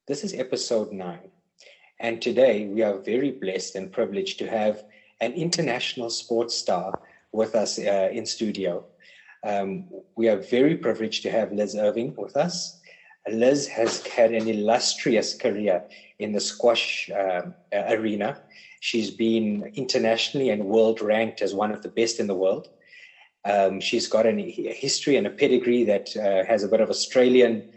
This is episode 9. And today we are very blessed and privileged to have an international sports star with us in studio. We are very privileged to have Liz Irving with us. Liz has had an illustrious career in the squash arena. She's been internationally and world ranked as one of the best in the world. She's got a history and a pedigree that has a bit of Australian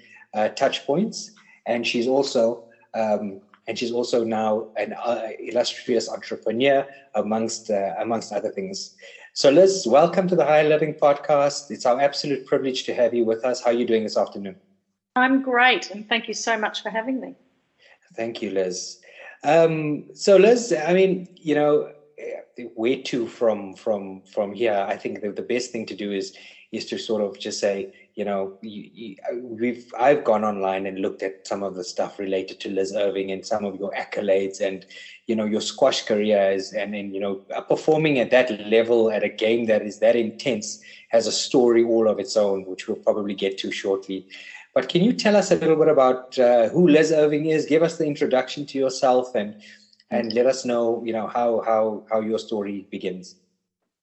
touch points, and she's also now an illustrious entrepreneur amongst other things. So, Liz, welcome to the Higher Living Podcast. It's our absolute privilege to have you with us. How are you doing this afternoon? I'm great, and thank you so much for having me. Thank you, Liz. So, Liz, I mean, where to from here? I think the best thing to do is to sort of just say, I've gone online and looked at some of the stuff related to Liz Irving and some of your accolades and your squash career and performing at that level at a game that is that intense has a story all of its own, which we'll probably get to shortly. But can you tell us a little bit about who Liz Irving is? Give us the introduction to yourself and let us know, how your story begins.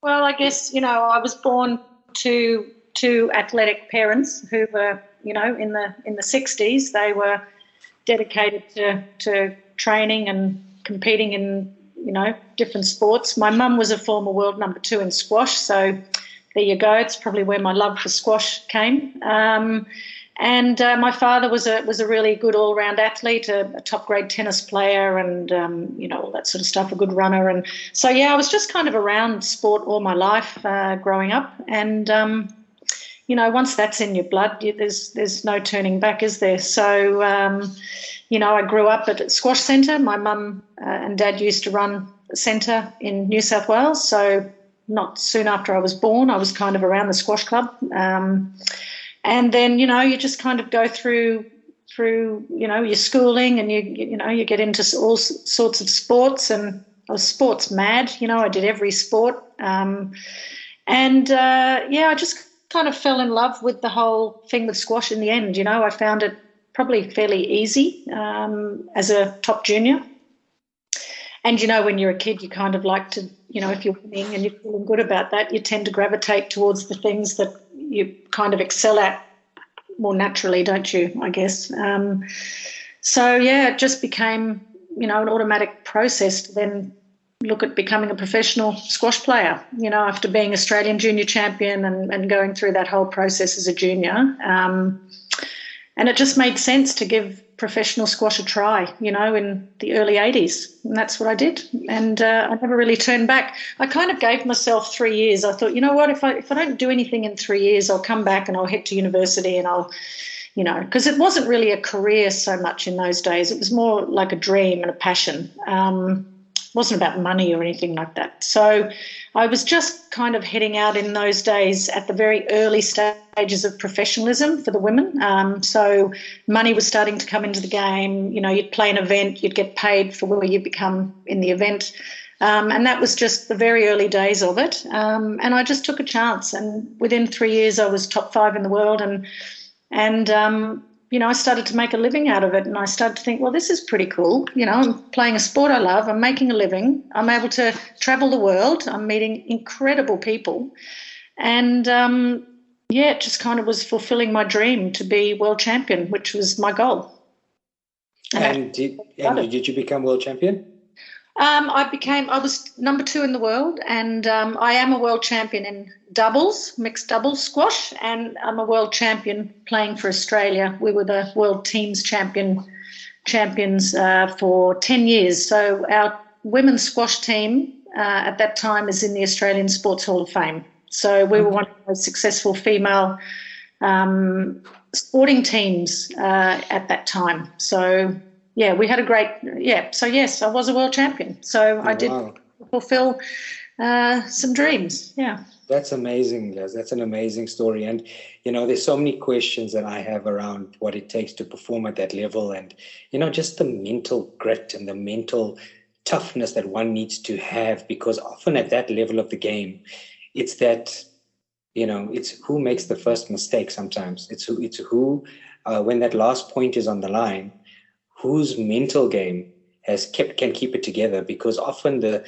Well, I guess, I was born to two athletic parents who were, in the 60s. They were dedicated to training and competing in, different sports. My mum was a former world number 2 in squash, so there you go. It's probably where my love for squash came. And my father was a really good all-round athlete, a top-grade tennis player and, all that sort of stuff, a good runner. And so, I was just kind of around sport all my life growing up. And, once that's in your blood, there's no turning back, is there? So, I grew up at a squash centre. My mum and dad used to run a centre in New South Wales. So not soon after I was born, I was kind of around the squash club. And then, you just kind of go through, your schooling and you get into all sorts of sports, and I was sports mad. I did every sport. I just kind of fell in love with the whole thing with squash in the end. I found it probably fairly easy as a top junior. And, when you're a kid, you kind of like to, if you're winning and you're feeling good about that, you tend to gravitate towards the things that you kind of excel at more naturally, don't you, I guess. It just became, an automatic process to then look at becoming a professional squash player, after being Australian junior champion and going through that whole process as a junior. And it just made sense to give professional squash a try, in the early 80s. And that's what I did. And I never really turned back. I kind of gave myself 3 years. I thought, if I don't do anything in 3 years, I'll come back and I'll head to university and I'll, because it wasn't really a career so much in those days. It was more like a dream and a passion. It wasn't about money or anything like that. So I was just kind of heading out in those days at the very early stages of professionalism for the women. So money was starting to come into the game. You'd play an event, you'd get paid for where you become in the event. And that was just the very early days of it. And I just took a chance. And within 3 years, I was top 5 in the world. And I started to make a living out of it, and I started to think, well, this is pretty cool. I'm playing a sport I love. I'm making a living. I'm able to travel the world. I'm meeting incredible people. And, it just kind of was fulfilling my dream to be world champion, which was my goal. And did you become world champion? I was number 2 in the world, and I am a world champion in doubles, mixed doubles squash, and I'm a world champion playing for Australia. We were the world teams champions for 10 years. So our women's squash team at that time is in the Australian Sports Hall of Fame. So we were one of the most successful female sporting teams at that time. So we had a great, So, yes, I was a world champion. So I did fulfill some dreams, That's amazing, Liz. That's an amazing story. And, there's so many questions that I have around what it takes to perform at that level and, just the mental grit and the mental toughness that one needs to have, because often at that level of the game, it's that, it's who makes the first mistake sometimes. It's who when that last point is on the line, whose mental game can keep it together, because often the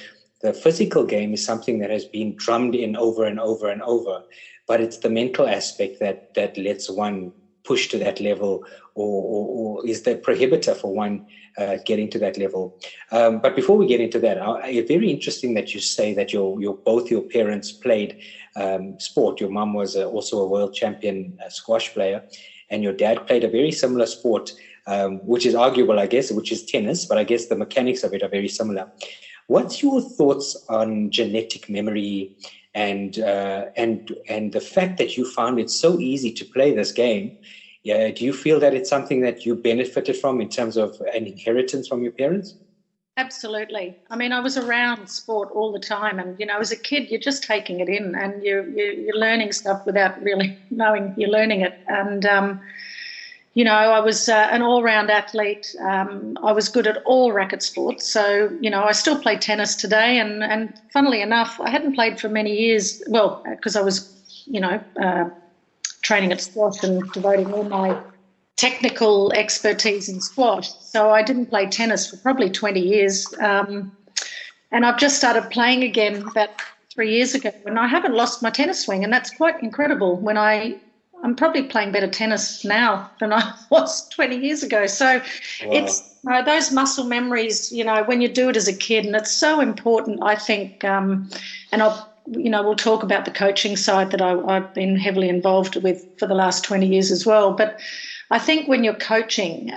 physical game is something that has been drummed in over and over and over, but it's the mental aspect that lets one push to that level, or is the prohibitor for one getting to that level. But before we get into that, it's very interesting that you say that both your parents played sport. Your mum was also a world champion squash player, and your dad played a very similar sport, which is arguable, I guess, which is tennis, but I guess the mechanics of it are very similar. What's your thoughts on genetic memory and the fact that you found it so easy to play this game? Yeah, do you feel that it's something that you benefited from in terms of an inheritance from your parents? Absolutely. I mean, I was around sport all the time, and as a kid, you're just taking it in, and you're learning stuff without really knowing you're learning it. And I was an all-round athlete. I was good at all racket sports. So, I still play tennis today. And funnily enough, I hadn't played for many years, because I was, training at squash and devoting all my technical expertise in squash. So I didn't play tennis for probably 20 years. And I've just started playing again about 3 years ago, and I haven't lost my tennis swing. And that's quite incredible. I'm probably playing better tennis now than I was 20 years ago. So wow. It's those muscle memories, when you do it as a kid, and it's so important, I think, and we'll talk about the coaching side that I've been heavily involved with for the last 20 years as well. But I think when you're coaching,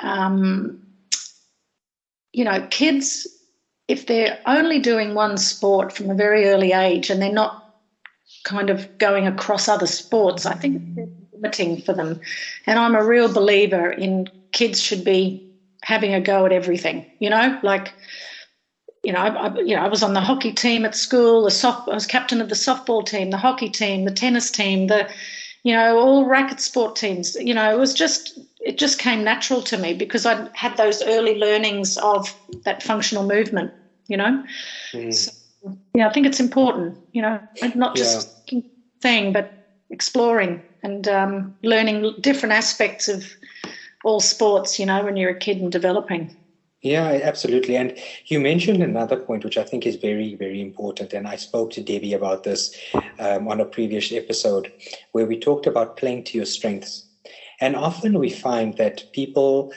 kids, if they're only doing one sport from a very early age and they're not kind of going across other sports, I think it's limiting for them. And I'm a real believer in kids should be having a go at everything, I was on the hockey team at school, I was captain of the softball team, the hockey team, the tennis team, all racket sport teams. It just came natural to me because I had those early learnings of that functional movement, So, I think it's important, not just thing, but exploring and learning different aspects of all sports, when you're a kid and developing. Yeah, absolutely. And you mentioned another point, which I think is very, very important. And I spoke to Debbie about this on a previous episode where we talked about playing to your strengths. And often we find that people,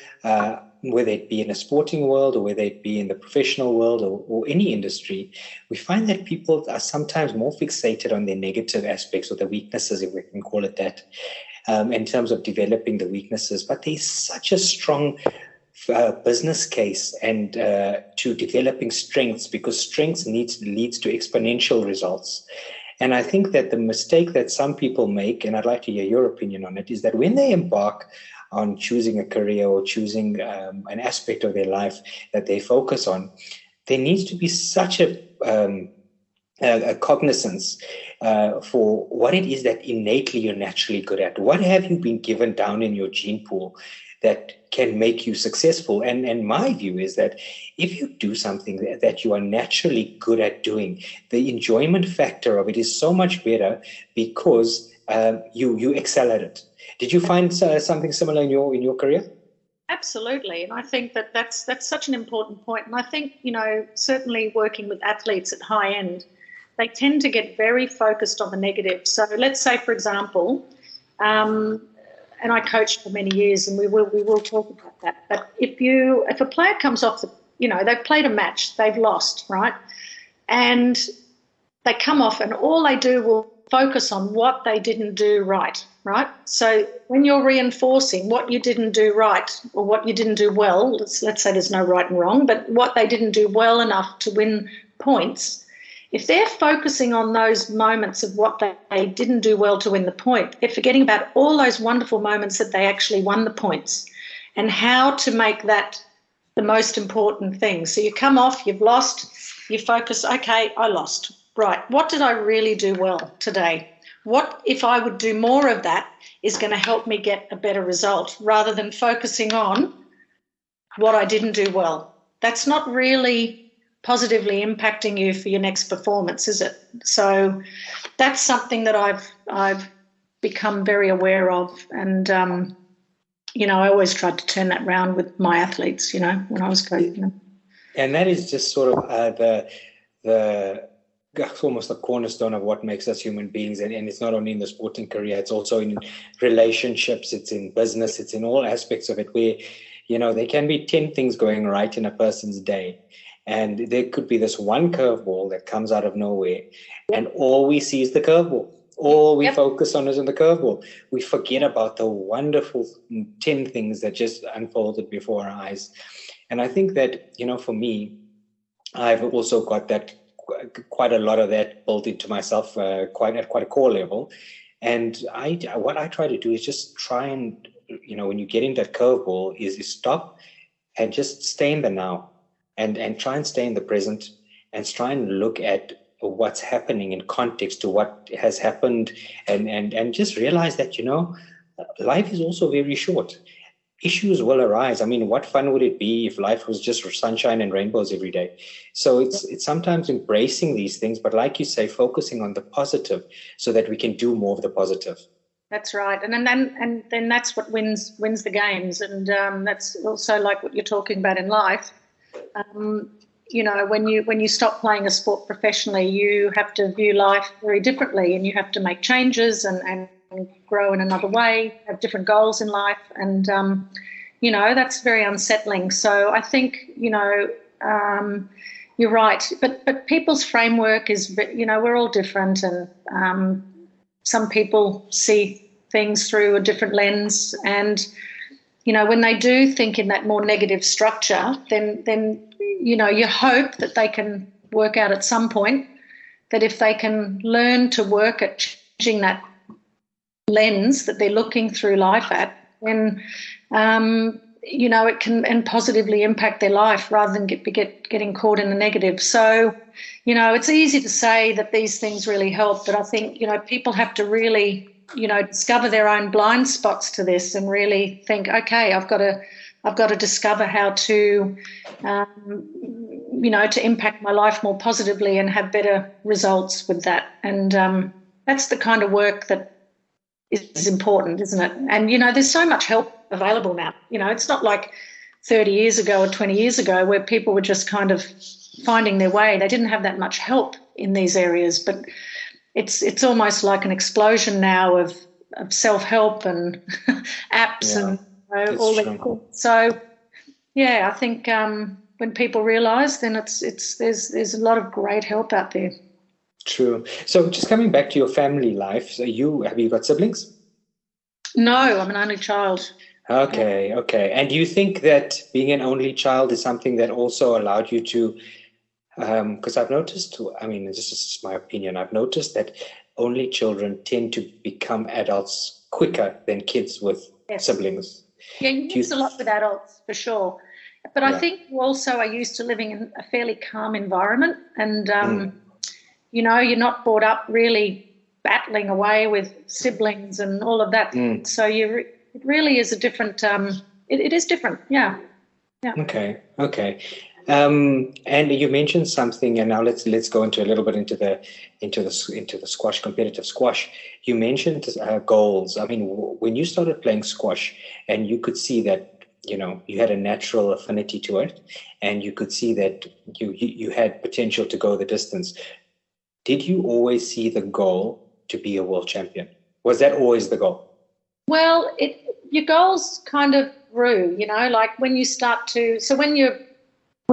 whether it be in a sporting world or whether it be in the professional world or any industry, we find that people are sometimes more fixated on their negative aspects or the weaknesses, if we can call it that, in terms of developing the weaknesses. But there's such a strong business case and to developing strengths, because strengths leads to exponential results. And I think that the mistake that some people make, and I'd like to hear your opinion on it, is that when they embark on choosing a career or choosing an aspect of their life that they focus on, there needs to be such a cognizance for what it is that innately you're naturally good at. What have you been given down in your gene pool that can make you successful? And my view is that if you do something that you are naturally good at doing, the enjoyment factor of it is so much better because you excel at it. Did you find something similar in your career? Absolutely. And I think that's such an important point. And I think, certainly working with athletes at high end, they tend to get very focused on the negative. So let's say, for example, and I coached for many years, and we will talk about that. But if a player comes off they've played a match, they've lost, right? And they come off and all they do will focus on what they didn't do right? So when you're reinforcing what you didn't do right or what you didn't do well, let's say there's no right and wrong, but what they didn't do well enough to win points, if they're focusing on those moments of what they didn't do well to win the point, they're forgetting about all those wonderful moments that they actually won the points and how to make that the most important thing. So you come off, you've lost, you focus, okay, I lost. Right, what did I really do well today? What if I would do more of that is going to help me get a better result rather than focusing on what I didn't do well? That's not really positively impacting you for your next performance, is it? So that's something that I've become very aware of, and I always tried to turn that round with my athletes, when I was coaching them. And that is just sort of the that's almost the cornerstone of what makes us human beings. And it's not only in the sporting career, it's also in relationships, it's in business, it's in all aspects of it where, there can be 10 things going right in a person's day. And there could be this one curveball that comes out of nowhere. And all we see is the curveball. All we focus on is on the curveball. We forget about the wonderful 10 things that just unfolded before our eyes. And I think that, for me, I've also got that quite a lot of that built into myself quite at a core level. And what I try to do is just try and, when you get into that curveball, is stop and just stay in the now and try and stay in the present and try and look at what's happening in context to what has happened and just realize that, life is also very short. Issues will arise. I mean, what fun would it be if life was just sunshine and rainbows every day? So it's sometimes embracing these things, but like you say, focusing on the positive so that we can do more of the positive. That's right, and then that's what wins the games, and that's also like what you're talking about in life. When you stop playing a sport professionally, you have to view life very differently, and you have to make changes and grow in another way, have different goals in life. And, that's very unsettling. So I think, you're right. But people's framework is, we're all different. And some people see things through a different lens. And, when they do think in that more negative structure, then you hope that they can work out at some point that if they can learn to work at changing that lens that they're looking through life at, then it can and positively impact their life rather than getting caught in the negative. So it's easy to say that these things really help, but I think people have to really discover their own blind spots to this and really think, okay, I've got to discover how to to impact my life more positively and have better results with that. And that's the kind of work that is important, isn't it? And, there's so much help available now. It's not like 30 years ago or 20 years ago where people were just kind of finding their way. They didn't have that much help in these areas, but it's almost like an explosion now of self-help and apps and all that. So, I think when people realise, then there's a lot of great help out there. True. So just coming back to your family life, so have you got siblings? No, I'm an only child. Okay. And do you think that being an only child is something that also allowed you to, because I've noticed, this is my opinion, I've noticed that only children tend to become adults quicker than kids with siblings. Yeah, you use a lot with adults, for sure. But I think also I used to living in a fairly calm environment and, you're not brought up really battling away with siblings and all of that. So it really is a different. It is different. Yeah. Okay. And you mentioned something, and now let's go into a little bit into the squash, competitive squash. You mentioned goals. I mean, when you started playing squash, and you could see that you had a natural affinity to it, and you could see that you had potential to go the distance. Did you always see the goal to be a world champion? Was that always the goal? Well, your goals kind of grew, like when you start to. So when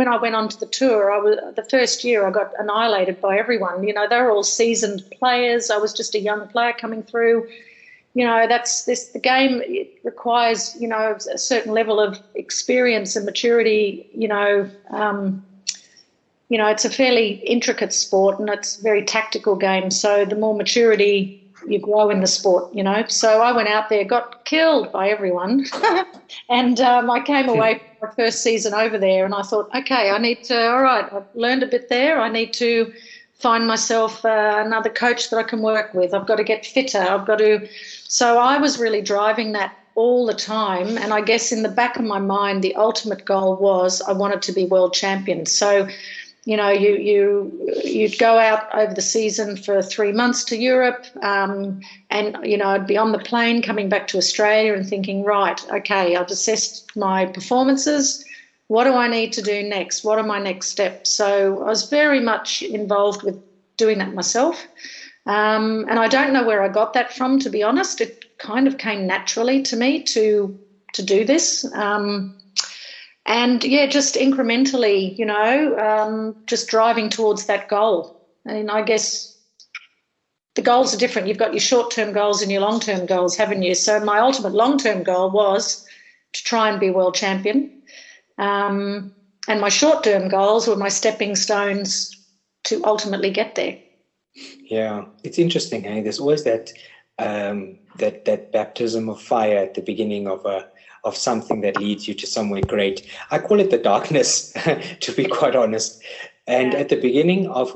I went on to the tour, the first year I got annihilated by everyone. They were all seasoned players. I was just a young player coming through. The game. It requires, a certain level of experience and maturity. It's a fairly intricate sport and it's a very tactical game. So the more maturity you grow in the sport, So I went out there, got killed by everyone. And I came away from my first season over there and I thought, okay, I've learned a bit there. I need to find myself another coach that I can work with. I've got to get fitter. So I was really driving that all the time. And I guess in the back of my mind, the ultimate goal was I wanted to be world champion. So, you'd go out over the season for 3 months to Europe, and I'd be on the plane coming back to Australia and thinking, right, okay, I've assessed my performances. What do I need to do next? What are my next steps? So I was very much involved with doing that myself, and I don't know where I got that from, to be honest. It kind of came naturally to me to do this. And just incrementally, just driving towards that goal. And I guess the goals are different. You've got your short-term goals and your long-term goals, haven't you? So my ultimate long-term goal was to try and be world champion. And my short-term goals were my stepping stones to ultimately get there. Yeah, it's interesting. Hey? There's always that baptism of fire at the beginning of something that leads you to somewhere great. I call it the darkness, to be quite honest. And at the beginning of,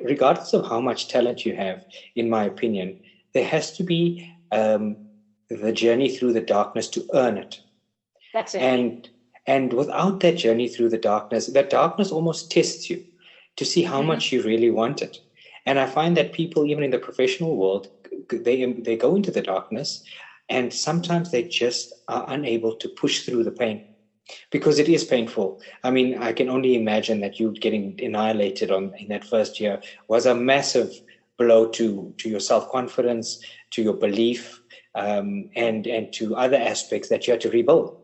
regardless of how much talent you have, in my opinion, there has to be the journey through the darkness to earn it. That's it. And without that journey through the darkness, that darkness almost tests you to see how much you really want it. And I find that people, even in the professional world, they go into the darkness, and sometimes they just are unable to push through the pain because it is painful. I mean, I can only imagine that you getting annihilated in that first year was a massive blow to your self-confidence, to your belief, and to other aspects that you had to rebuild.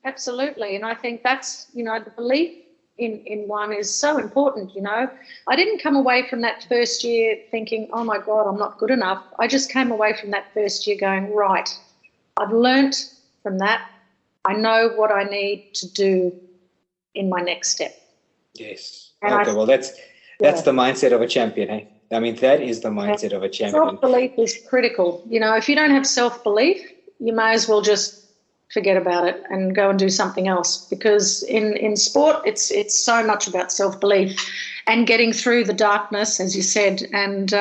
Absolutely. And I think that's, the belief in one is so important. I didn't come away from that first year thinking, oh my God, I'm not good enough. I just came away from that first year going, right, I've learnt from that. I know what I need to do in my next step. Yes. And that's the mindset of a champion, eh? I mean, that is the mindset of a champion. Self-belief is critical. If you don't have self-belief, you may as well just forget about it and go and do something else, because in sport it's so much about self-belief and getting through the darkness, as you said, and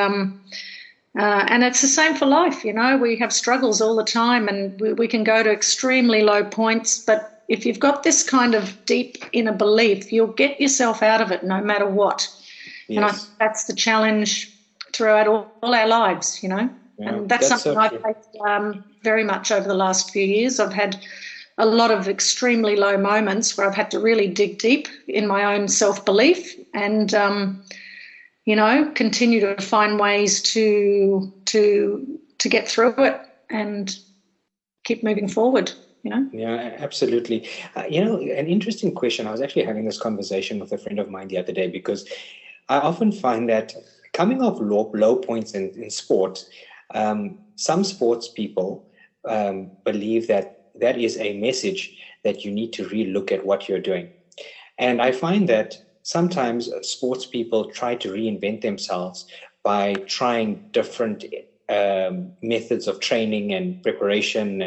it's the same for life. We have struggles all the time, and we can go to extremely low points, but if you've got this kind of deep inner belief, you'll get yourself out of it no matter what. Yes. And I think that's the challenge throughout all our lives, Yeah, and that's something so I've faced very much over the last few years. I've had a lot of extremely low moments where I've had to really dig deep in my own self-belief and, continue to find ways to get through it and keep moving forward, Yeah, absolutely. An interesting question. I was actually having this conversation with a friend of mine the other day, because I often find that coming off low points in sport, some sports people believe that is a message that you need to relook at what you're doing. And I find that sometimes sports people try to reinvent themselves by trying different methods of training and preparation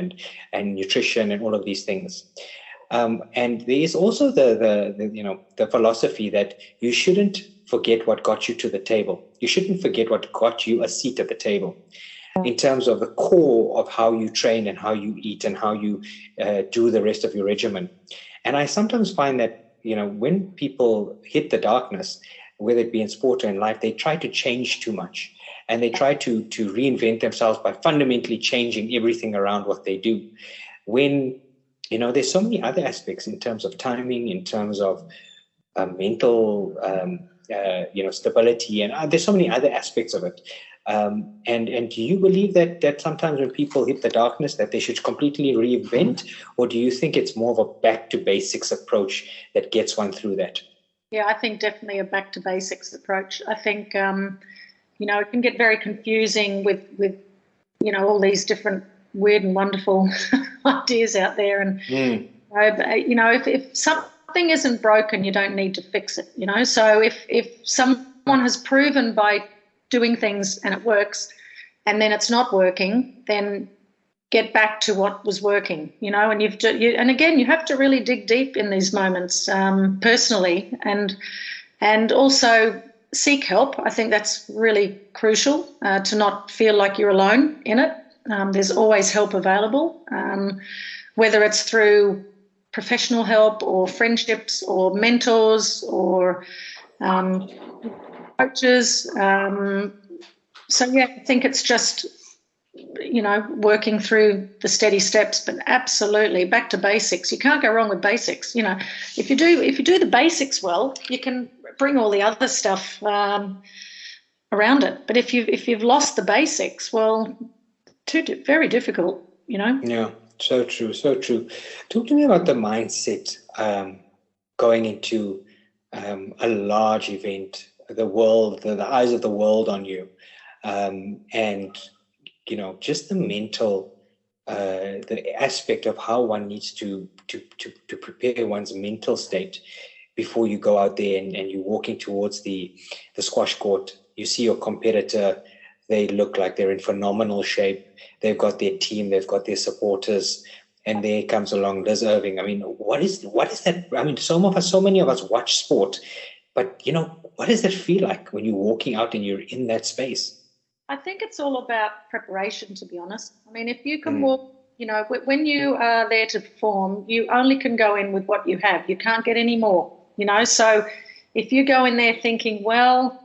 and nutrition and all of these things. And there is also the philosophy that you shouldn't forget what got you to the table. You shouldn't forget what got you a seat at the table, in terms of the core of how you train and how you eat and how you do the rest of your regimen. And I sometimes find that, when people hit the darkness, whether it be in sport or in life, they try to change too much. And they try to reinvent themselves by fundamentally changing everything around what they do. When, there's so many other aspects in terms of timing, in terms of mental, stability, and there's so many other aspects of it. And do you believe that sometimes when people hit the darkness that they should completely reinvent, or do you think it's more of a back to basics approach that gets one through that? Yeah, I think definitely a back to basics approach. I think, it can get very confusing with all these different weird and wonderful ideas out there. And, if something isn't broken, you don't need to fix it, So if someone has proven by doing things and it works, and then it's not working, then get back to what was working, and and again, you have to really dig deep in these moments, personally, and also seek help. I think that's really crucial, to not feel like you're alone in it. There's always help available, whether it's through professional help or friendships or mentors or coaches. So, yeah, I think it's just, working through the steady steps, but absolutely back to basics. You can't go wrong with basics. If you do the basics well, you can bring all the other stuff around it. But if you've lost the basics, well, very difficult. Yeah, so true, so true. Talk to me about the mindset going into a large event, the world, the eyes of the world on you, and just the mental, the aspect of how one needs to prepare one's mental state before you go out there and you're walking towards the squash court. You see your competitor, they look like they're in phenomenal shape. They've got their team, they've got their supporters, and there comes along Liz Irving. I mean, what is that? I mean, so many of us watch sport, but what does that feel like when you're walking out and you're in that space? I think it's all about preparation, to be honest. I mean, if you can walk, when you are there to perform, you only can go in with what you have. You can't get any more, So if you go in there thinking, well,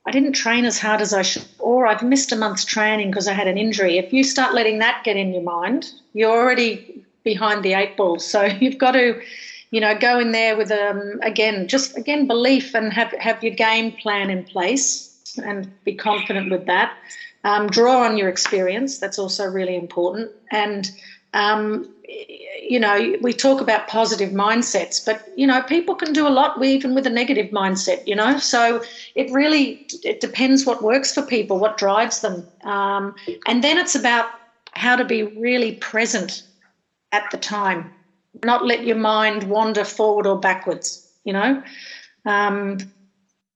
I didn't train as hard as I should, or I've missed a month's training because I had an injury, if you start letting that get in your mind, you're already behind the 8 ball. So you've got to, go in there with, belief and have your game plan in place and be confident with that. Draw on your experience. That's also really important. And, we talk about positive mindsets, but, people can do a lot even with a negative mindset, So it depends what works for people, what drives them. And then it's about how to be really present at the time, not let your mind wander forward or backwards,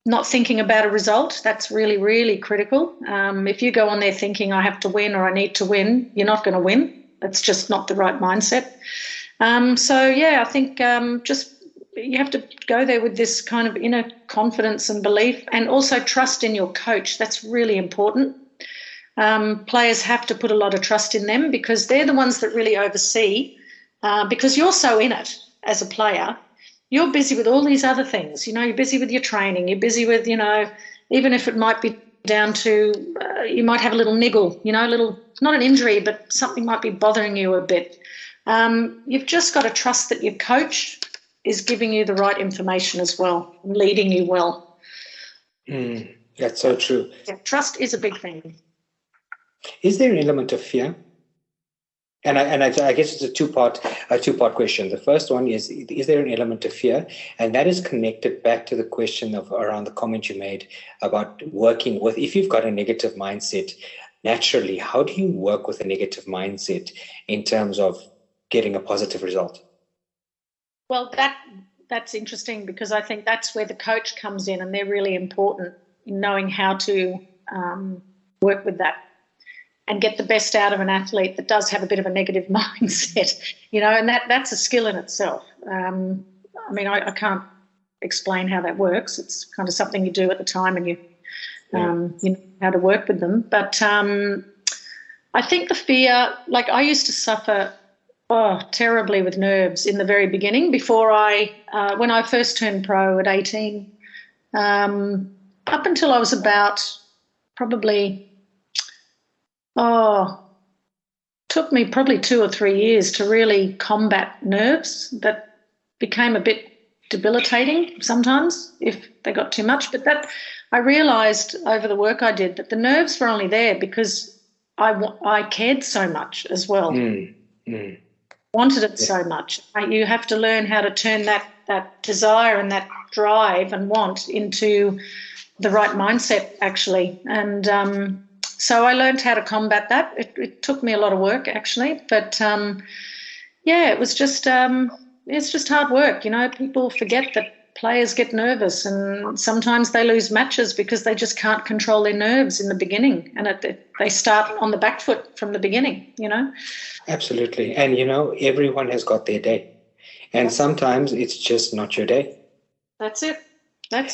not thinking about a result. That's really, really critical. If you go on there thinking I have to win or I need to win, you're not going to win. That's just not the right mindset. I think you have to go there with this kind of inner confidence and belief, and also trust in your coach. That's really important. Players have to put a lot of trust in them because they're the ones that really oversee, because you're so in it as a player. You're busy with all these other things. You're busy with your training. You're busy with, even if it might be down to, you might have a little niggle, not an injury, but something might be bothering you a bit. You've just got to trust that your coach is giving you the right information as well, and leading you well. That's so true. Yeah, trust is a big thing. Is there an element of fear? And I guess it's a two-part question. The first one is there an element of fear? And that is connected back to the question around the comment you made about working with, if you've got a negative mindset, naturally, how do you work with a negative mindset in terms of getting a positive result? Well, that's interesting, because I think that's where the coach comes in, and they're really important in knowing how to work with that and get the best out of an athlete that does have a bit of a negative mindset, and that's a skill in itself. I can't explain how that works. It's kind of something you do at the time, and you know how to work with them. But I think the fear, like I used to suffer terribly with nerves in the very beginning before when I first turned pro at 18, up until I was about probably, took me probably 2 or 3 years to really combat nerves that became a bit debilitating sometimes if they got too much. But that I realised over the work I did that the nerves were only there because I cared so much as well. Wanted it so much. You have to learn how to turn that desire and that drive and want into the right mindset, actually. And so I learned how to combat that. It took me a lot of work, actually. But, it was just it's just hard work. People forget that players get nervous, and sometimes they lose matches because they just can't control their nerves in the beginning, and they start on the back foot from the beginning, Absolutely. And, everyone has got their day. And sometimes it's just not your day. That's it.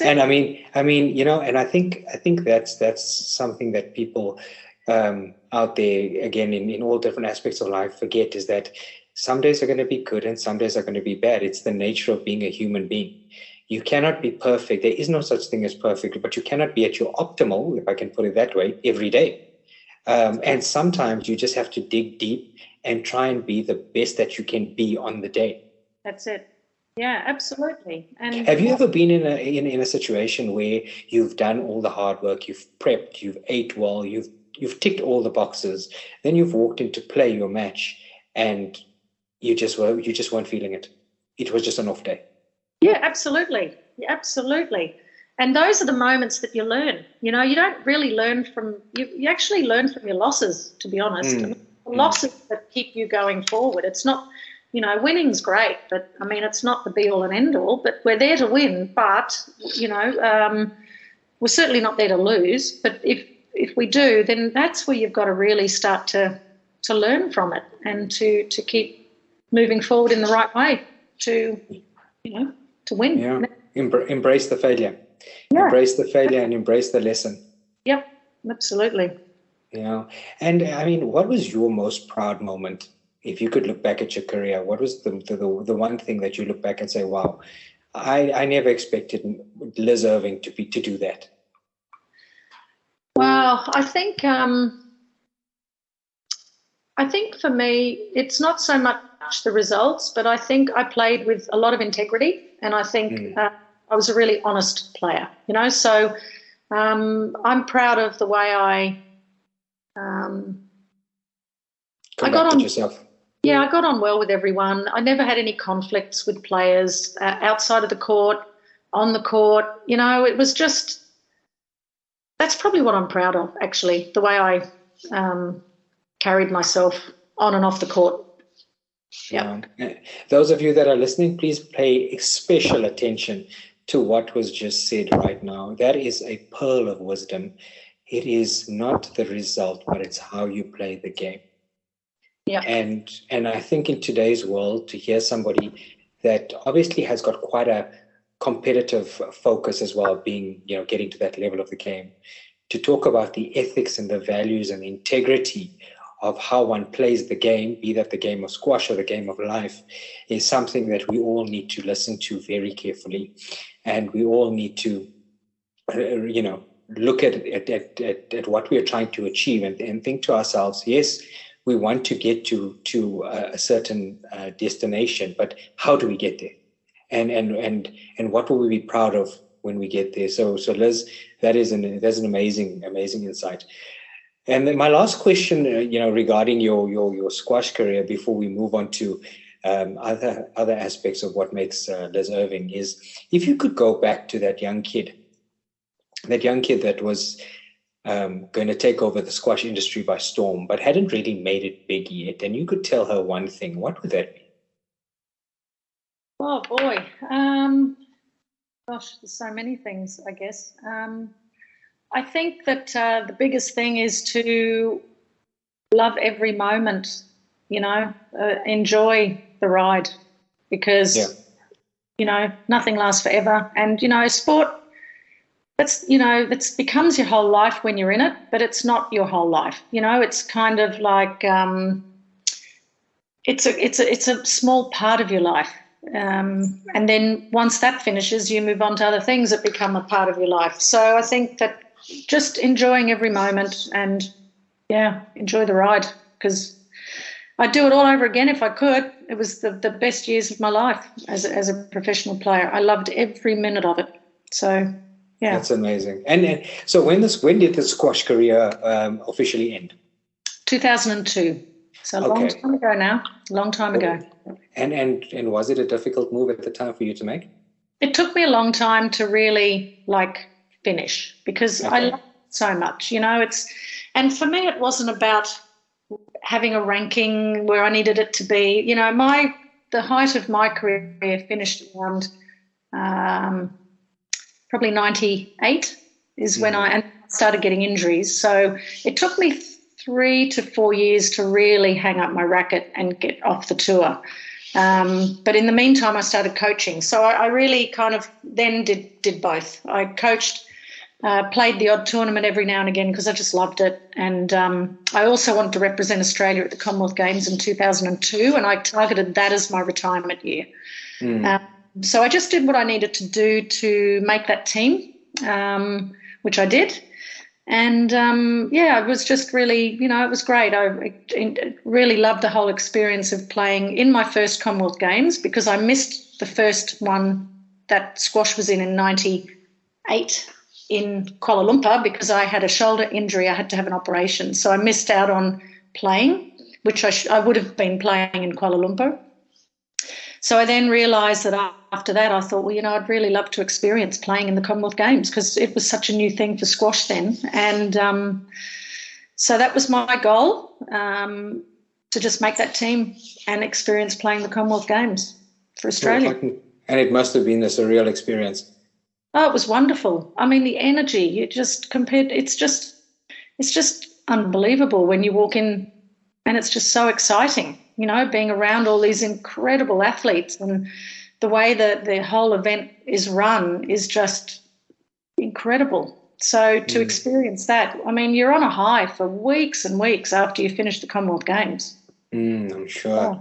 And I mean, and I think that's something that people out there, again, in all different aspects of life forget, is that Some days are going to be good and some days are going to be bad. It's the nature of being a human being. You cannot be perfect. There is no such thing as perfect, but you cannot be at your optimal, if I can put it that way, every day. And sometimes you just have to dig deep and try and be the best that you can be on the day. That's it. Yeah, absolutely. And have you ever been in a situation where you've done all the hard work, you've prepped, you've ate well, you've ticked all the boxes, then you've walked in to play your match, and you just weren't feeling it. It was just an off day. Yeah, absolutely. Yeah, absolutely. And those are the moments that you learn. You don't really learn from you actually learn from your losses, to be honest. The losses that keep you going forward. It's not, winning's great, but I mean, it's not the be all and end all, but we're there to win. But, we're certainly not there to lose. But if we do, then that's where you've got to really start to learn from it and to keep moving forward in the right way to win. Yeah. Embrace the failure. Yeah. Embrace the failure and embrace the lesson. Yep, absolutely. Yeah. And I mean, what was your most proud moment? If you could look back at your career, what was the one thing that you look back and say, wow, I never expected Liz Irving to do that? Well, I think for me, it's not so much the results, but I think I played with a lot of integrity, and I think I was a really honest player, so I'm proud of the way I got on. Yourself. Yeah, I got on well with everyone. I never had any conflicts with players outside of the court, on the court. It was just, that's probably what I'm proud of, actually, the way I carried myself on and off the court. Yeah. Those of you that are listening, please pay special attention to what was just said right now. That is a pearl of wisdom. It is not the result, but it's how you play the game. Yeah. And I think in today's world, to hear somebody that obviously has got quite a competitive focus as well, being, getting to that level of the game, to talk about the ethics and the values and the integrity of how one plays the game, be that the game of squash or the game of life, is something that we all need to listen to very carefully. And we all need to, look at what we are trying to achieve and think to ourselves, yes, we want to get to a certain destination, but how do we get there? And what will we be proud of when we get there? So Liz, that's an amazing insight. And then my last question, regarding your squash career before we move on to other aspects of what makes Liz Irving, is if you could go back to that young kid that was going to take over the squash industry by storm, but hadn't really made it big yet, and you could tell her one thing, what would that be? Oh boy, gosh, there's so many things, I guess. I think that the biggest thing is to love every moment, enjoy the ride, because, nothing lasts forever. And, sport, that's becomes your whole life when you're in it, but it's not your whole life. It's kind of like it's a small part of your life. And then once that finishes, you move on to other things that become a part of your life. So I think that just enjoying every moment and, enjoy the ride, because I'd do it all over again if I could. It was the best years of my life as a professional player. I loved every minute of it. So, yeah. That's amazing. And so when did the squash career officially end? 2002. So a long time ago now. A long time ago. And was it a difficult move at the time for you to make? It took me a long time to really finish, because I loved it so much. And for me it wasn't about having a ranking where I needed it to be. The height of my career finished around probably 98 is when I started getting injuries. So it took me 3 to 4 years to really hang up my racket and get off the tour. But in the meantime, I started coaching. So I really kind of then did both. I coached Played the odd tournament every now and again because I just loved it. And I also wanted to represent Australia at the Commonwealth Games in 2002, and I targeted that as my retirement year. So I just did what I needed to do to make that team, which I did. And, it was just really, it was great. I really loved the whole experience of playing in my first Commonwealth Games because I missed the first one that squash was in 98 in Kuala Lumpur because I had a shoulder injury. I had to have an operation. So I missed out on playing, which I would have been playing in Kuala Lumpur. So I then realised that after that I thought, well, I'd really love to experience playing in the Commonwealth Games because it was such a new thing for squash then. And so that was my goal, to just make that team and experience playing the Commonwealth Games for Australia. And it must have been a surreal experience. Oh, it was wonderful. I mean, the energy, it's just unbelievable when you walk in, and it's just so exciting, being around all these incredible athletes, and the way that the whole event is run is just incredible. So to experience that, I mean, you're on a high for weeks and weeks after you finish the Commonwealth Games. I'm sure. Yeah.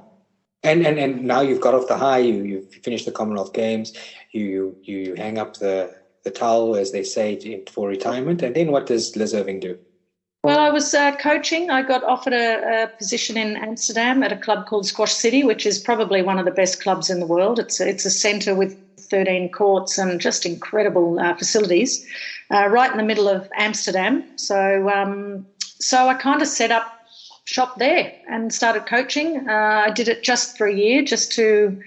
And now you've got off the high, you've finished the Commonwealth Games, you hang up the towel, as they say, for retirement. And then what does Liz Irving do? Well, I was coaching. I got offered a position in Amsterdam at a club called Squash City, which is probably one of the best clubs in the world. It's a centre with 13 courts and just incredible facilities, right in the middle of Amsterdam. So I kind of set up shop there and started coaching. I did it just for a year, just to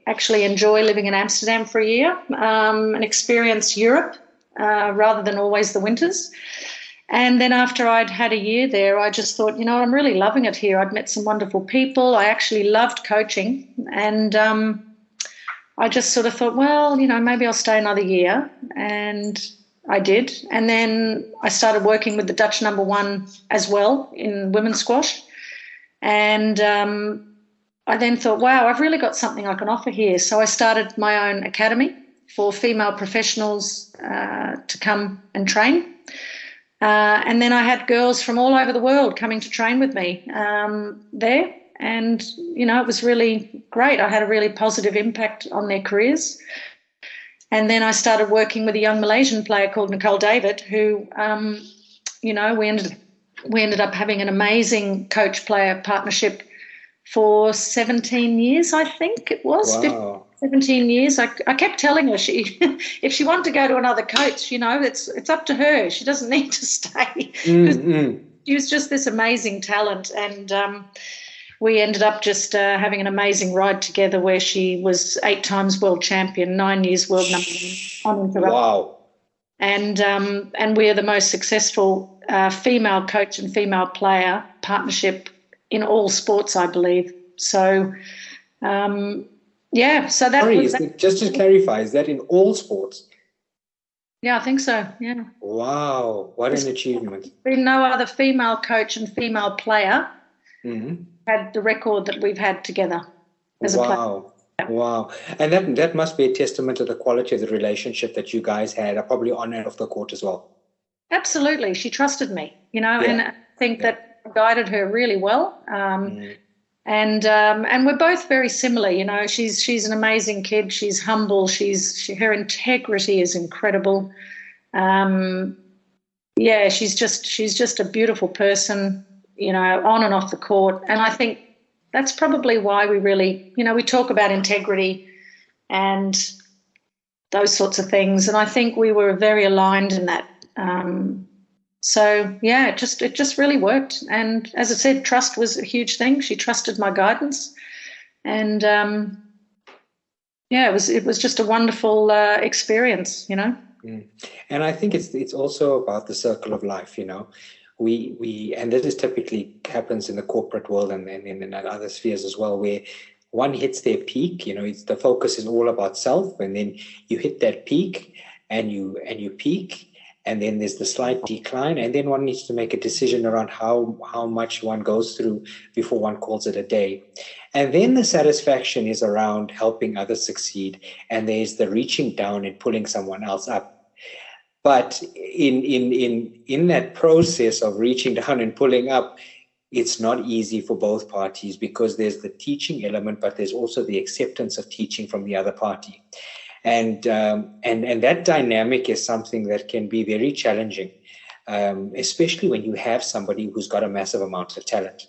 actually enjoy living in Amsterdam for a year and experience Europe rather than always the winters. And then after I'd had a year there, I just thought, I'm really loving it here. I'd met some wonderful people. I actually loved coaching. And I just sort of thought, well, maybe I'll stay another year. And I did. And then I started working with the Dutch number one as well in women's squash. And I then thought, wow, I've really got something I can offer here. So I started my own academy for female professionals to come and train. And then I had girls from all over the world coming to train with me there. And, it was really great. I had a really positive impact on their careers. And then I started working with a young Malaysian player called Nicole David, who, we ended up having an amazing coach-player partnership for 17 years, I think it was. Wow. 17 years. I kept telling her if she wanted to go to another coach, it's up to her. She doesn't need to stay. She was just this amazing talent, and we ended up just having an amazing ride together where she was 8 times world champion, 9 years world number one uninterrupted. Wow. And we are the most successful female coach and female player partnership in all sports, I believe. So, so that Sorry, was... just to clarify, is that in all sports? Yeah, I think so, yeah. Wow, what an achievement. There's been no other female coach and female player had the record that we've had together as a player. Wow. And that must be a testament to the quality of the relationship that you guys had, probably on and off the court as well. Absolutely. She trusted me, and I think that guided her really well. And we're both very similar, she's an amazing kid. She's humble. Her integrity is incredible. She's just a beautiful person, on and off the court. And I think that's probably why we really, we talk about integrity and those sorts of things. And I think we were very aligned in that. It just really worked. And as I said, trust was a huge thing. She trusted my guidance. And, it was just a wonderful experience, And I think it's also about the circle of life, We and this is typically happens in the corporate world and in other spheres as well, where one hits their peak, the focus is all about self, and then you hit that peak and you peak, and then there's the slight decline, and then one needs to make a decision around how much one goes through before one calls it a day. And then the satisfaction is around helping others succeed, and there's the reaching down and pulling someone else up. But in that process of reaching down and pulling up, it's not easy for both parties, because there's the teaching element, but there's also the acceptance of teaching from the other party. And that dynamic is something that can be very challenging, especially when you have somebody who's got a massive amount of talent.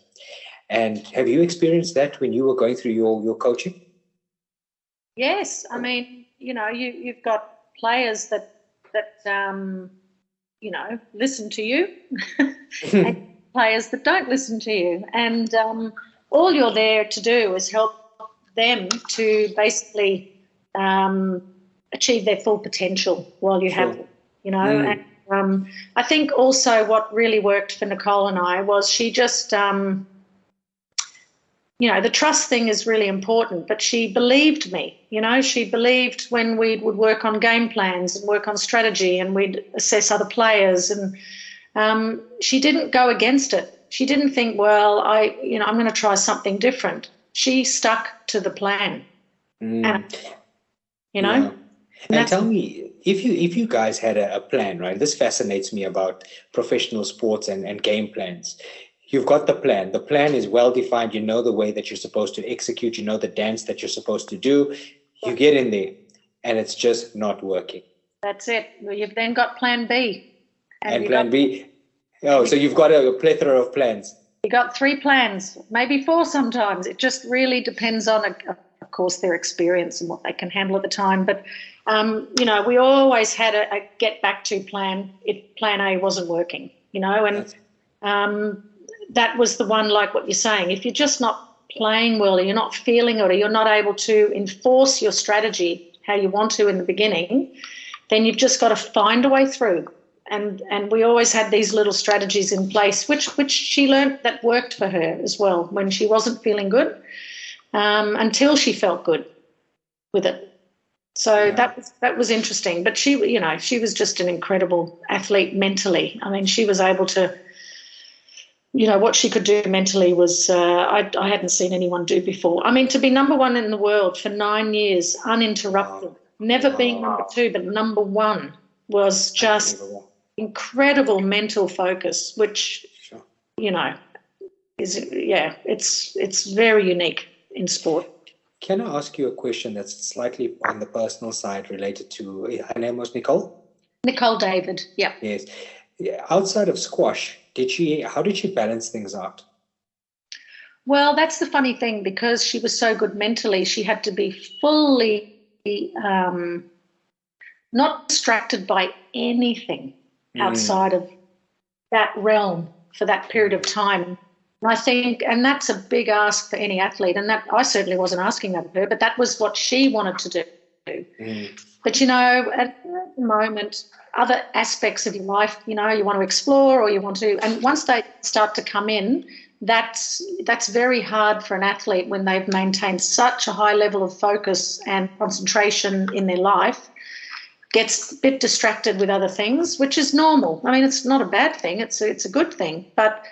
And have you experienced that when you were going through your coaching? Yes, I mean, you've got players that listen to you, and players that don't listen to you, and all you're there to do is help them to basically achieve their full potential while you have them, And I think also what really worked for Nicole and I was she just, the trust thing is really important, but she believed me. She believed when we would work on game plans and work on strategy and we'd assess other players, and she didn't go against it. She didn't think, well, I'm going to try something different. She stuck to the plan. Yeah. And tell me, if you guys had a plan, right? This fascinates me about professional sports and game plans. You've got the plan. The plan is well defined. You know the way that you're supposed to execute. You know the dance that you're supposed to do. You get in there, and it's just not working. That's it. Well, you've then got plan B. And plan B. Oh, so you've got a plethora of plans. You got 3 plans, maybe 4 sometimes. It just really depends on, of course, their experience and what they can handle at the time. But, we always had a get back to plan if plan A wasn't working, and that was the one, like what you're saying. If you're just not playing well, or you're not feeling it, or you're not able to enforce your strategy how you want to in the beginning, then you've just got to find a way through. And we always had these little strategies in place, which she learned that worked for her as well when she wasn't feeling good, until she felt good with it. So that was interesting. But she was just an incredible athlete mentally. I mean, she was able to, what she could do mentally was I hadn't seen anyone do before. I mean, to be number 1 in the world for 9 years uninterrupted, never being number 2, but number 1 was just incredible mental focus, which, is, it's very unique in sport. Can I ask you a question that's slightly on the personal side related to, her name was Nicole? Nicole David, yeah. Yes. Outside of squash, how did she balance things out? Well, that's the funny thing, because she was so good mentally, she had to be fully not distracted by anything outside of that realm for that period of time. And I think, and that's a big ask for any athlete, and that I certainly wasn't asking that of her, but that was what she wanted to do. But, at the moment, other aspects of your life, you want to explore, or you want to, and once they start to come in, that's very hard for an athlete when they've maintained such a high level of focus and concentration in their life, gets a bit distracted with other things, which is normal. I mean, it's not a bad thing. It's a good thing. But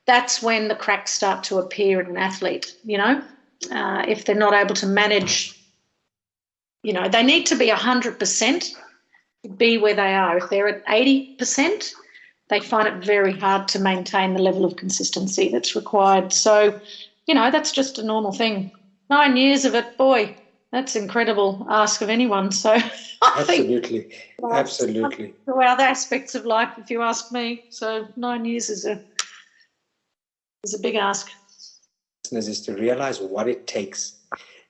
that's when the cracks start to appear in an athlete, if they're not able to manage, they need to be 100% to be where they are. If they're at 80%, they find it very hard to maintain the level of consistency that's required. So, that's just a normal thing. 9 years of it, boy, that's incredible ask of anyone. So absolutely. Absolutely. The other aspects of life, if you ask me. So 9 years is a big ask. Is to realize what it takes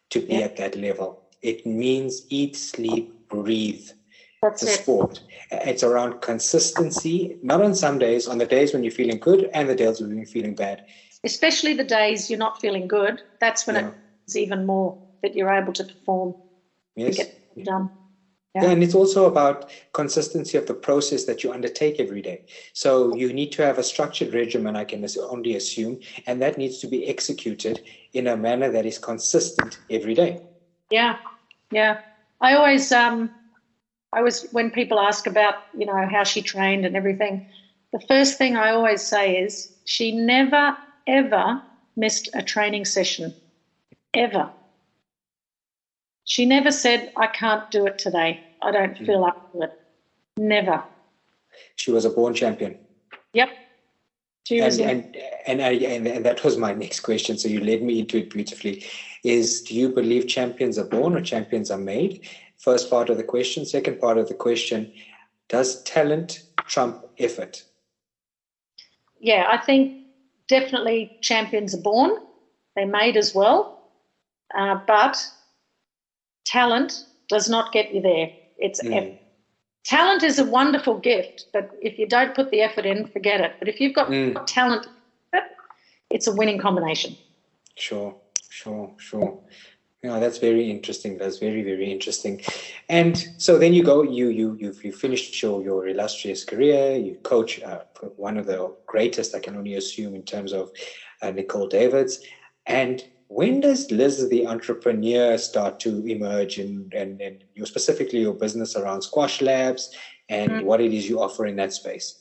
to be at that level. It means eat, sleep, breathe. That's the sport. It's around consistency, not on some days, on the days when you're feeling good and the days when you're feeling bad. Especially the days you're not feeling good. That's when it's even more that you're able to perform and get it done. Yeah, and it's also about consistency of the process that you undertake every day. So you need to have a structured regimen, I can only assume, and that needs to be executed in a manner that is consistent every day. Yeah. I always, when people ask about, how she trained and everything, the first thing I always say is she never, ever missed a training session, ever. She never said, I can't do it today. I don't feel up to it. Never. She was a born champion. Yep. And that was my next question. So you led me into it beautifully. Do you believe champions are born or champions are made? First part of the question. Second part of the question, does talent trump effort? Yeah, I think definitely champions are born. They're made as well. But talent does not get you there. It's effort. Talent is a wonderful gift, but if you don't put the effort in, forget it. But if you've got talent, it's a winning combination. Sure. Yeah, that's very interesting. That's very, very interesting. And so then you go, you finished your illustrious career. You coach one of the greatest, I can only assume, in terms of Nicole Davids. And when does Liz, the entrepreneur, start to emerge, and specifically your business around Squash Labs and what it is you offer in that space?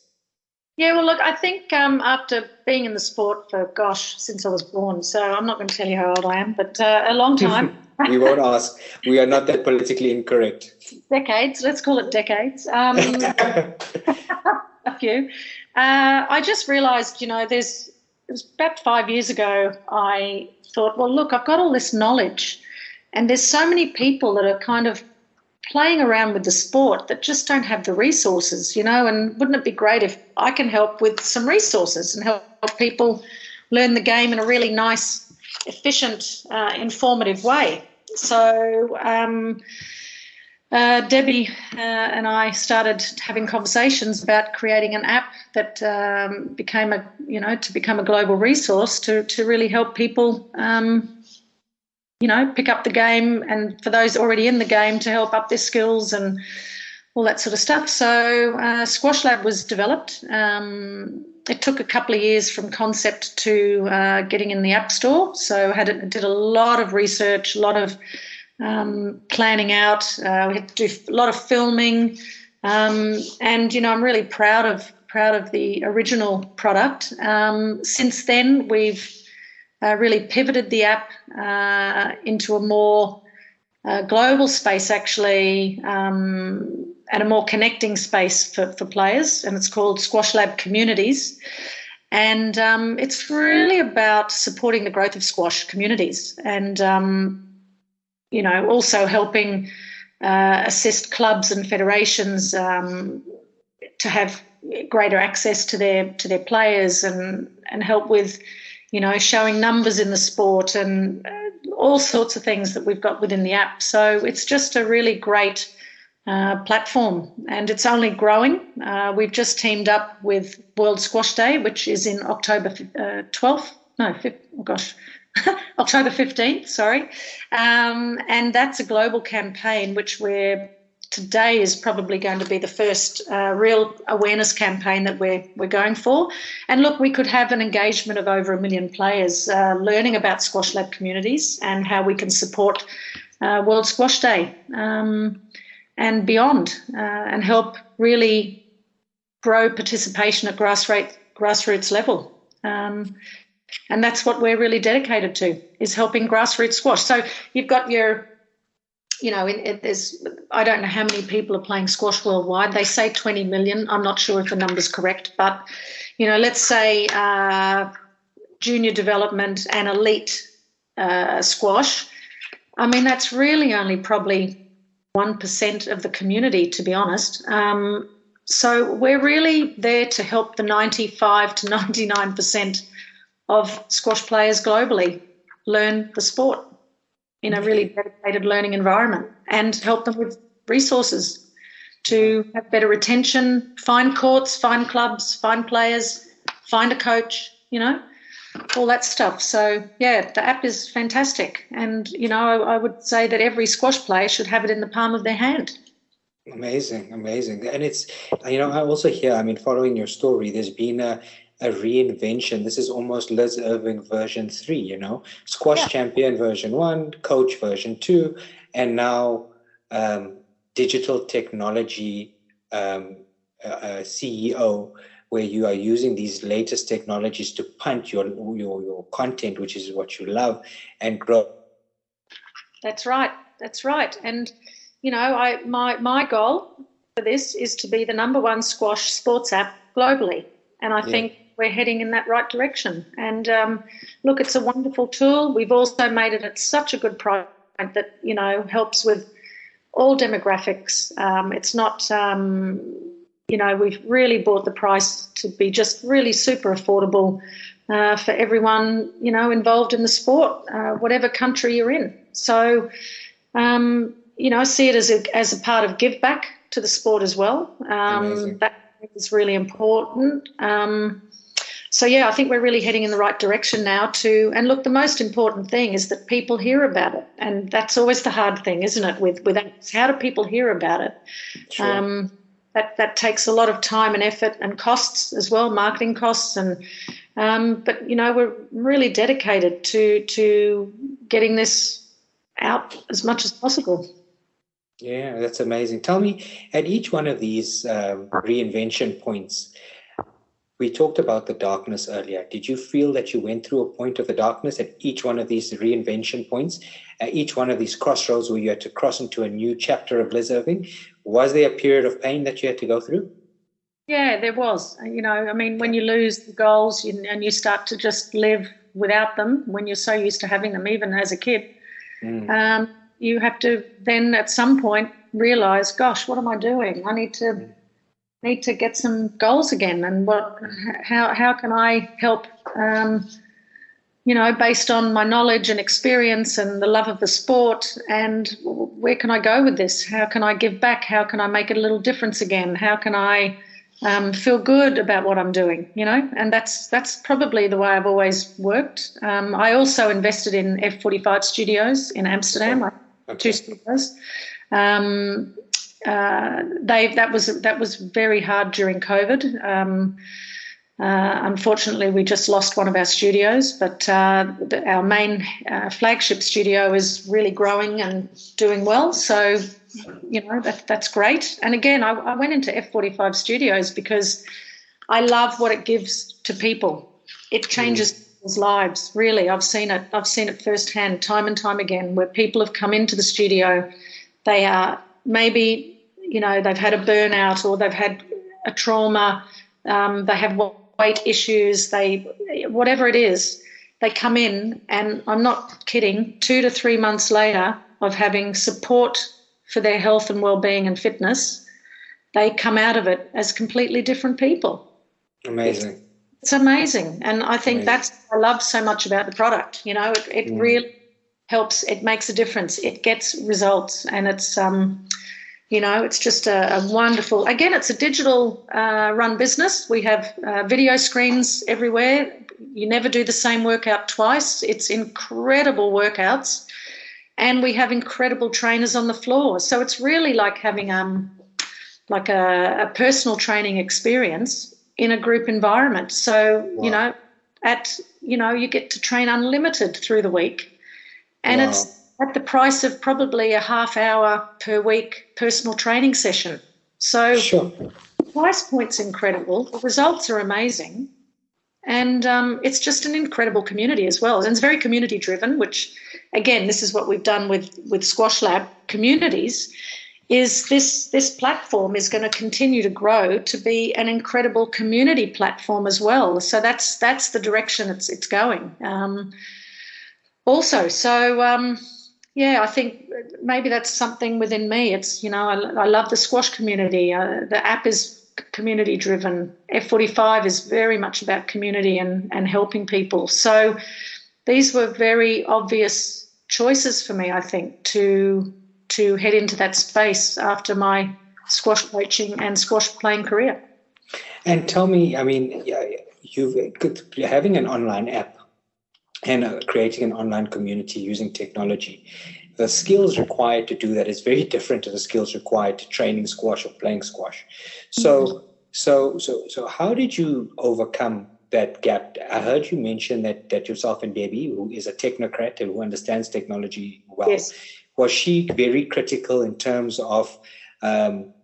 Yeah, well, look, I think after being in the sport for, since I was born, so I'm not going to tell you how old I am, but a long time. We won't ask. We are not that politically incorrect. Decades, let's call it decades. A few. I just realised, it was about 5 years ago, I thought, well, look, I've got all this knowledge and there's so many people that are kind of playing around with the sport that just don't have the resources, and wouldn't it be great if I can help with some resources and help people learn the game in a really nice, efficient, informative way. So Debbie and I started having conversations about creating an app that became a global resource to really help people, pick up the game, and for those already in the game to help up their skills and all that sort of stuff. So Squash Lab was developed. It took a couple of years from concept to getting in the App Store. So did a lot of research, a lot of planning out. We had to do a lot of filming, and I'm really proud of the original product. Since then, we've really pivoted the app into a more global space, actually, and a more connecting space for players, and it's called Squash Lab Communities. And it's really about supporting the growth of squash communities and also helping assist clubs and federations to have greater access to their players and help with, showing numbers in the sport and all sorts of things that we've got within the app. So it's just a really great platform, and it's only growing. We've just teamed up with World Squash Day, which is in October 12th. No, 5th, oh gosh. October 15th, sorry. And that's a global campaign, which today is probably going to be the first real awareness campaign that we're going for. And look, we could have an engagement of over 1 million players learning about Squash Lab communities and how we can support World Squash Day and beyond, and help really grow participation at grassroots level. And that's what we're really dedicated to, is helping grassroots squash. So you've got your, I don't know how many people are playing squash worldwide. They say 20 million. I'm not sure if the number's correct, but, let's say junior development and elite squash. I mean, that's really only probably 1% of the community, to be honest. So we're really there to help the 95 to 99% of squash players globally learn the sport in a really dedicated learning environment and help them with resources to have better retention, find courts, find clubs, find players, find a coach, all that stuff. So, yeah, the app is fantastic. And, I would say that every squash player should have it in the palm of their hand. Amazing. And it's, I also hear, following your story, there's been a reinvention. This is almost Liz Irving version 3, squash champion version 1, coach version 2, and now digital technology CEO, where you are using these latest technologies to punch your content, which is what you love, and grow. That's right. And, my goal for this is to be the #1 squash sports app globally. And I think we're heading in that right direction. And look, it's a wonderful tool. We've also made it at such a good price that, you know, helps with all demographics. It's not, you know, we've really brought the price to be just really super affordable for everyone, you know, involved in the sport, whatever country you're in. So, you know, I see it as a part of give back to the sport as well. That is really important. So, yeah, I think we're really heading in the right direction now and look, the most important thing is that people hear about it. And that's always the hard thing, isn't it, with apps? How do people hear about it? Sure. That takes a lot of time and effort and costs as well, marketing costs. But, you know, we're really dedicated to getting this out as much as possible. Yeah, that's amazing. Tell me, at each one of these reinvention points, we talked about the darkness earlier. Did you feel that you went through a point of the darkness at each one of these reinvention points, at each one of these crossroads where you had to cross into a new chapter of Liz Irving? Was there a period of pain that you had to go through? Yeah, there was. You know, I mean, when you lose the goals and you start to just live without them, when you're so used to having them, even as a kid, you have to then at some point realise, gosh, what am I doing? I need to get some goals again, and how can I help, you know, based on my knowledge and experience and the love of the sport, and where can I go with this? How can I give back? How can I make it a little difference again? How can I feel good about what I'm doing, you know? And that's probably the way I've always worked. I also invested in F45 studios in Amsterdam, like 2 studios. That was very hard during COVID. Unfortunately, we just lost one of our studios, but our main flagship studio is really growing and doing well. So, you know, that's great. And again, I went into F45 studios because I love what it gives to people. It changes people's lives, really. I've seen it firsthand, time and time again, where people have come into the studio. They are maybe, you know, they've had a burnout or they've had a trauma. They have weight issues. Whatever it is, they come in, and I'm not kidding, 2 to 3 months later of having support for their health and well-being and fitness, they come out of it as completely different people. Amazing. It's amazing. And I think that's what I love so much about the product. You know, it really helps. It makes a difference. It gets results, and it's, you know, it's just a wonderful, again, it's a digital run business. We have video screens everywhere. You never do the same workout twice. It's incredible workouts. And we have incredible trainers on the floor. So it's really like having like a personal training experience in a group environment. So, you know, you get to train unlimited through the week. And it's at the price of probably a half hour per week personal training session. So the price point's incredible. The results are amazing. And it's just an incredible community as well. And it's very community driven, which, again, this is what we've done with Squash Lab communities, is this platform is going to continue to grow to be an incredible community platform as well. So that's the direction it's going. Also, so yeah, I think maybe that's something within me. It's, you know, I love the squash community. The app is community driven. F45 is very much about community and helping people. So these were very obvious choices for me, I think, to head into that space after my squash coaching and squash playing career. And tell me, I mean, you're having an online app and creating an online community using technology. The skills required to do that is very different to the skills required to training squash or playing squash. So how did you overcome that gap? I heard you mention that yourself and Debbie, who is a technocrat and who understands technology well, yes. Was she very critical in terms of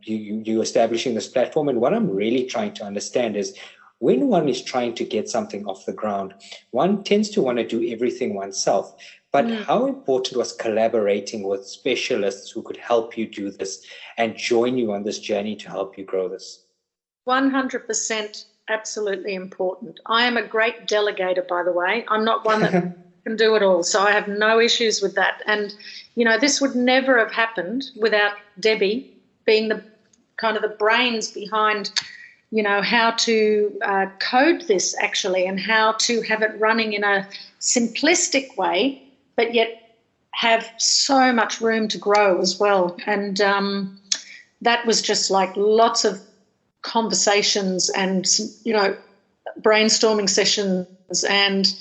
you establishing this platform? And what I'm really trying to understand is, when one is trying to get something off the ground, one tends to want to do everything oneself. But how important was collaborating with specialists who could help you do this and join you on this journey to help you grow this? 100% absolutely important. I am a great delegator, by the way. I'm not one that can do it all, so I have no issues with that. And, this would never have happened without Debbie being the kind of the brains behind, how to code this actually, and how to have it running in a simplistic way, but yet have so much room to grow as well. And that was just like lots of conversations and, brainstorming sessions and,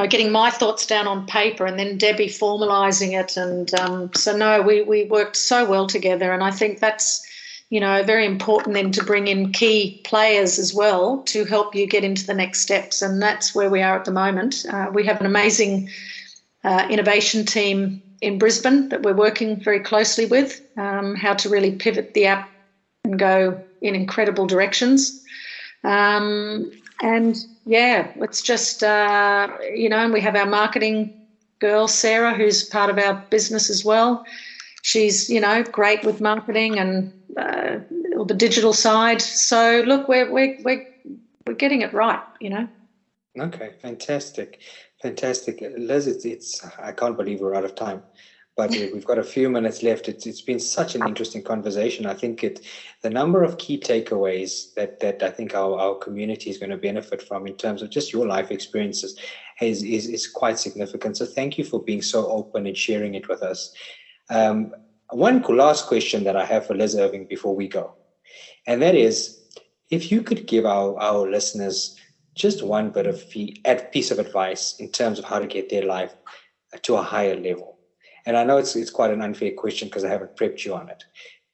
getting my thoughts down on paper and then Debbie formalising it. And so, no, we worked so well together. And I think that's, very important then to bring in key players as well to help you get into the next steps. And that's where we are at the moment. We have an amazing innovation team in Brisbane that we're working very closely with, how to really pivot the app and go in incredible directions. And, it's just, and we have our marketing girl, Sarah, who's part of our business as well. She's, great with marketing and the digital side. So, look, we're getting it right, Okay, fantastic. Liz, it's I can't believe we're out of time, but we've got a few minutes left. It's been such an interesting conversation. I think the number of key takeaways that I think our community is going to benefit from in terms of just your life experiences is quite significant. So thank you for being so open and sharing it with us. One last question that I have for Liz Irving before we go, and that is, if you could give our listeners just one bit of piece of advice in terms of how to get their life to a higher level. And I know it's quite an unfair question because I haven't prepped you on it.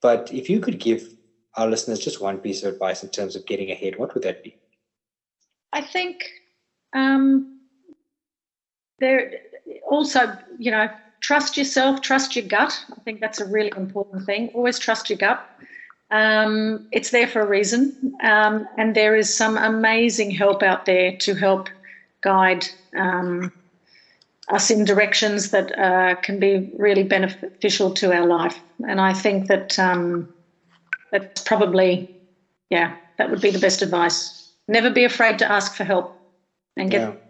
But if you could give our listeners just one piece of advice in terms of getting ahead, what would that be? I think there also, trust yourself, trust your gut. I think that's a really important thing. Always trust your gut. It's there for a reason, and there is some amazing help out there to help guide us in directions that can be really beneficial to our life. And I think that that's probably, that would be the best advice. Never be afraid to ask for help and get,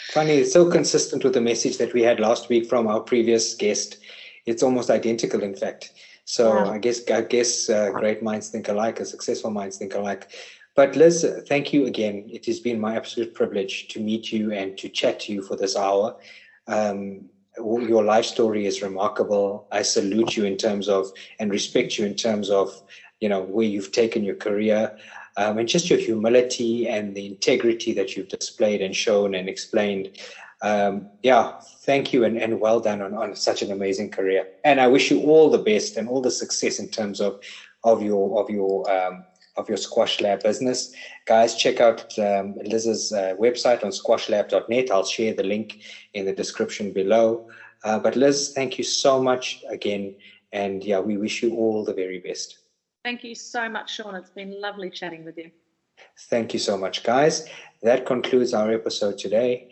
Funny, it's so consistent with the message that we had last week from our previous guest. It's almost identical, in fact. So I guess great minds think alike, and successful minds think alike. But Liz, thank you again. It has been my absolute privilege to meet you and to chat to you for this hour. Your life story is remarkable. I salute you in terms of, and respect you in terms of, where you've taken your career, and just your humility and the integrity that you've displayed and shown and explained. Thank you and well done on such an amazing career. And I wish you all the best and all the success in terms of your Squash Lab business. Guys, check out Liz's website on squashlab.net. I'll share the link in the description below. But Liz, thank you so much again. And we wish you all the very best. Thank you so much, Sean. It's been lovely chatting with you. Thank you so much, guys. That concludes our episode today.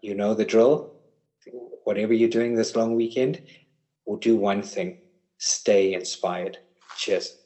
You know the drill. Whatever you're doing this long weekend, we'll do one thing: stay inspired. Cheers.